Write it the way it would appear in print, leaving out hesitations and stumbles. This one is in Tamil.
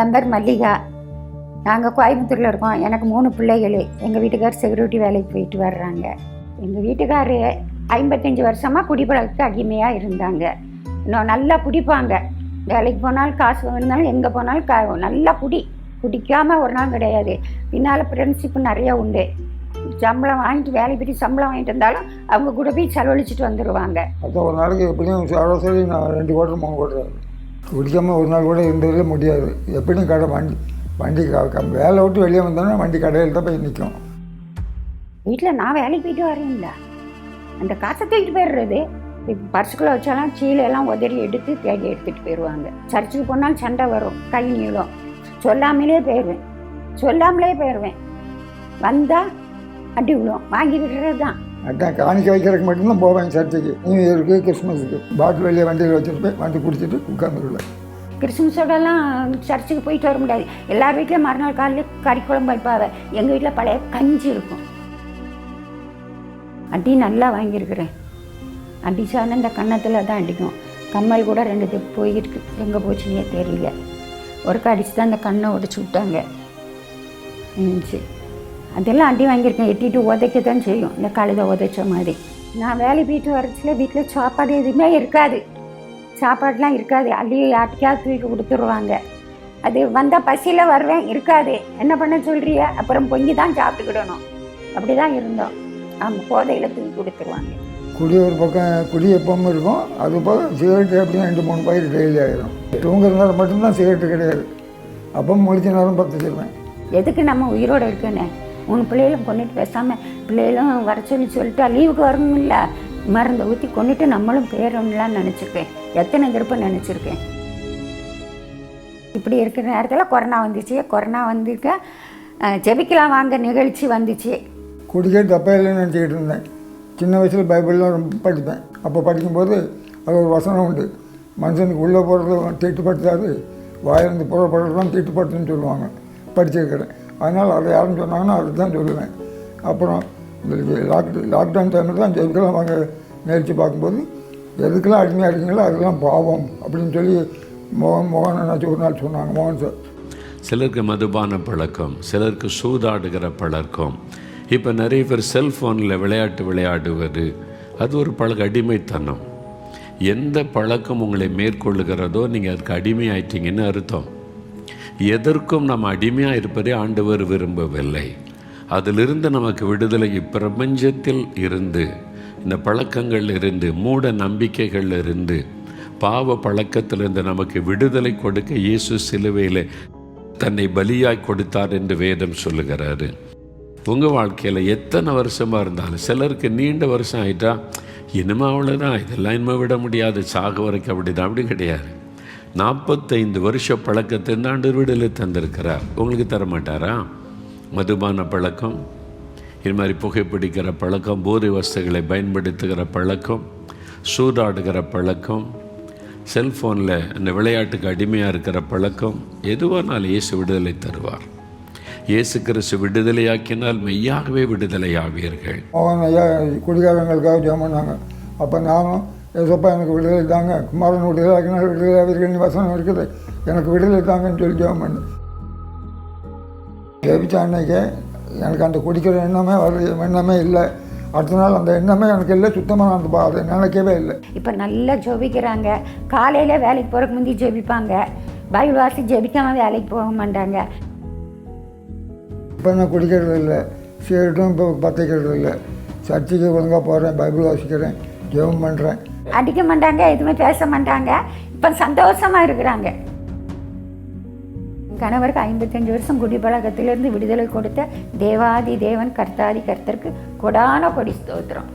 என் பேர் மல்லிகா. நாங்கள் கோயம்புத்தூரில் இருக்கோம். எனக்கு 3 பிள்ளைகள். எங்கள் வீட்டுக்கார் செக்யூரிட்டி வேலைக்கு போயிட்டு வர்றாங்க. எங்கள் வீட்டுக்கார் 55 வருஷமாக குடிப்பழக்கத்துக்கு அடிமையாக இருந்தாங்க. இன்னும் நல்லா குடிப்பாங்க. வேலைக்கு போனாலும் காசு இருந்தாலும் எங்கே போனாலும் நல்லா குடிக்காமல் ஒரு நாள் கிடையாது. பின்னால் ஃப்ரெண்ட்ஷிப்பு நிறையா உண்டு. சம்பளம் வாங்கிட்டு வேலைக்கு போய்ட்டு சம்பளம் வாங்கிட்டு இருந்தாலும் அவங்க கூட போய் செலவழிச்சிட்டு வந்துடுவாங்க. அப்போ ஒரு நாளைக்கு எப்படியும் சராசரி நான் 2 கோட்டர் 3 கோட்டர் குடிக்காமல் ஒரு நாள் கூட இருந்ததில்ல முடியாது. எப்படியும் கடை வண்டி வேலை விட்டு வெளியே வந்தோன்னா வண்டி கடையில் தான் போய் நிற்கும். வீட்டில் நான் வேலைக்கு போயிட்டு வரேன்ல, அந்த காசை தூக்கிட்டு போயிடுறது. இப்போ பர்சுக்குள்ளே வச்சாலும் சீலையெல்லாம் உதறி எடுத்து தேடி எடுத்துகிட்டு போயிடுவாங்க. சர்ச்சுக்கு போனாலும் சண்டை வரும், கை நீளம். சொல்லாமலே போயிடுவேன். வந்தால் அடி விழும், வாங்கி விடுறது தான். அதான் காணிக்க வைக்கிறதுக்கு மட்டும்தான் போவேன் சர்ச்சுக்கு. நியூ இயருக்கு, கிறிஸ்மஸுக்கு பாட்டில் வெளியே வண்டியில் வச்சுட்டு போய் வண்டி குடிச்சிட்டு உட்காந்துருவேன். கிறிஸ்மஸோடலாம் சர்ச்சுக்கு போயிட்டு வர முடியாது. எல்லார் வீட்லையும் மறுநாள் காலையில் கறிக்குழம்பு வைப்பாங்க. எங்கள் வீட்டில் பழைய கஞ்சி இருக்கும். அடி நல்லா வாங்கியிருக்கிறேன். அடிச்சாலும் இந்த கன்னத்தில் தான் அடிக்கும். கம்மல் கூட 2 போயிருக்கு, எங்கே போச்சுன்னே தெரியல. ஒருக்கா அடித்து தான் அந்த கண்ணை உடச்சி விட்டாங்க. அதெல்லாம் அடி வாங்கியிருக்கேன். எட்டிட்டு உதைக்க தான் செய்யும், இந்த கழுதை உதைச்ச மாதிரி. நான் வேலை போயிட்டு வரச்சுல வீட்டில் சாப்பாடு எதுவுமே இருக்காது. சாப்பாடுலாம் இருக்காது. அள்ளி யாட்டிக்காவது தூக்கி கொடுத்துருவாங்க. அது வந்தால் பசியில் வருவேன், இருக்காது. என்ன பண்ண சொல்கிறிய, அப்புறம் பொங்கி தான் சாப்பிட்டுக்கிடணும். அப்படி தான் இருந்தோம். ஆமாம், போதையில் தூக்கி கொடுத்துருவாங்க. குடி ஒரு பக்கம் குடி எப்பவும் இருக்கும். அது போக சிகரெட்டு அப்படின்னா 2-3 பாக்கெட் டெய்லி ஆகிடும். தூங்குற நேரம் மட்டும்தான் சிகரெட்டு கிடையாது. அப்போ முடிச்ச நேரம் 10 வச்சுருவேன். எதுக்கு நம்ம உயிரோடு இருக்குன்னு 3 பிள்ளைகளும் கொண்டுட்டு பேசாமல் பிள்ளைகளும் வர சொல்லிட்டு லீவுக்கு வரணும் இல்லை, மருந்தை ஊற்றி கொண்டுட்டு நம்மளும் பேரணும்லாம் நினச்சிருக்கேன். எத்தனை திருப்பம் நினச்சிருக்கேன். இப்படி இருக்கிற நேரத்தில் கொரோனா வந்துச்சு. கொரோனா வந்துக்க ஜெபிக்கலாம் வாங்க நிகழ்ச்சி வந்துச்சு. குடிக்கிறது தப்பா இல்லைன்னு நினச்சிக்கிட்டு இருந்தேன். சின்ன வயசில் பைபிள்லாம் ரொம்ப படிப்பேன். அப்போ படிக்கும்போது அது ஒரு வசனம் உண்டு, மனுஷனுக்கு உள்ளே போகிறது தீட்டுப்படுத்தாது, வாயிலிருந்து புறப்படுறது தான் தீட்டுப்படுத்துன்னு சொல்லுவாங்க. படிச்சிருக்கிறேன். அதனால் அதை யாரும் சொன்னாங்கன்னா அது தான் சொல்லுவேன். அப்புறம் இந்த லாக்டவுன் டைமில் தான் ஜெபிக்கலாம் வாங்க நிகழ்ச்சி பார்க்கும்போது எதுக்கெல்லாம் அடிமையாக இருக்கீங்களோ அதெல்லாம் பாவம் அப்படின்னு சொல்லி மோகன் என்னாச்சு ஒரு நாள் சொன்னாங்க. மோகன் சார். சிலருக்கு மதுபான பழக்கம், சிலருக்கு சூதாடுகிற பழக்கம். இப்போ நிறைய பேர் செல்ஃபோனில் விளையாடுவது, அது ஒரு அடிமைத்தனம். எந்த பழக்கம் உங்களை மேற்கொள்ளுகிறதோ நீங்கள் அதுக்கு அடிமையாயிட்டீங்கன்னு அர்த்தம். எதற்கும் நம்ம அடிமையாக இருப்பதே ஆண்டவர் விரும்பவில்லை. அதிலிருந்து நமக்கு விடுதலை பிரபஞ்சத்தில் இருந்து, இந்த பழக்கங்கள் இருந்து, மூட நம்பிக்கைகள் இருந்து, பாவ பழக்கத்திலிருந்து நமக்கு விடுதலை கொடுக்க இயேசு சிலுவையில் தன்னை பலியாய் கொடுத்தார் என்று வேதம் சொல்லுகிறாரு. உங்கள் வாழ்க்கையில் எத்தனை வருஷமாக இருந்தாலும், சிலருக்கு நீண்ட வருஷம் ஆகிட்டா இனிமே அவ்வளோதான், இதெல்லாம் இனிமே விட முடியாது, சாக வரைக்கும் அப்படி கிடையாது. 45 வருஷ பழக்கத்தின் ஆண்டவர் விடுதலை தந்திருக்கிறார். உங்களுக்கு தரமாட்டாரா? மதுபான பழக்கம், இது மாதிரி புகைப்பிடிக்கிற பழக்கம், போதை வஸ்துகளை பயன்படுத்துகிற பழக்கம், சூதாடுகிற பழக்கம், செல்ஃபோனில் இந்த விளையாட்டுக்கு அடிமையாக இருக்கிற பழக்கம், எதுவானாலும் இயேசு விடுதலை தருவார். இயேசு கிறிஸ்து விடுதலையாக்கினால் மெய்யாகவே விடுதலை ஆவீர்கள். மோகன் ஐயா குடிகாரங்களுக்காக ஜெபம் பண்ணாங்க. அப்போ நானும் ஏசப்பா எனக்கு விடுதலை தாங்க, குமாரன் விடுதலை ஆக்கினால் விடுதலை ஆவீர்கள் வசனம் இருக்குது, எனக்கு விடுதலை தாங்கன்னு சொல்லி ஜெபம் பண்ணேன். ஜெபிச்ச அன்னைக்கு எனக்கு அந்த குடிக்கிற எண்ணமே இல்லை. அடுத்த நாள் அந்த எண்ணமே எனக்கு இல்லை, சுத்தமாக நான் அதை நினைக்கவே இல்லை. இப்போ நல்லா ஜெபிக்கிறாங்க. காலையில் வேலைக்கு போகிறதுக்கு முந்தி ஜெபிப்பாங்க. பைபிள் வாசி ஜெபிக்காமல் வேலைக்கு போக மாட்டாங்க. இப்போ நான் குடிக்கிறது இல்லை, சிகரெட்டும் இப்போ பற்றிக்கிறது இல்லை. சர்ச்சுக்கு ஒழுங்காக போகிறேன், பைபிள் வாசிக்கிறேன், ஜெபம் பண்ணுறேன். அடிக்க மாட்டாங்க, எதுவுமே பேச மாட்டாங்க. இப்போ சந்தோஷமாக இருக்கிறாங்க. கணவருக்கு 55 வருஷம் குடிப்பழக்கத்திலிருந்து விடுதலை கொடுத்த தேவாதி தேவன் கர்த்தாதி கர்த்தருக்கு கொடான கொடி ஸ்தோத்திரம்.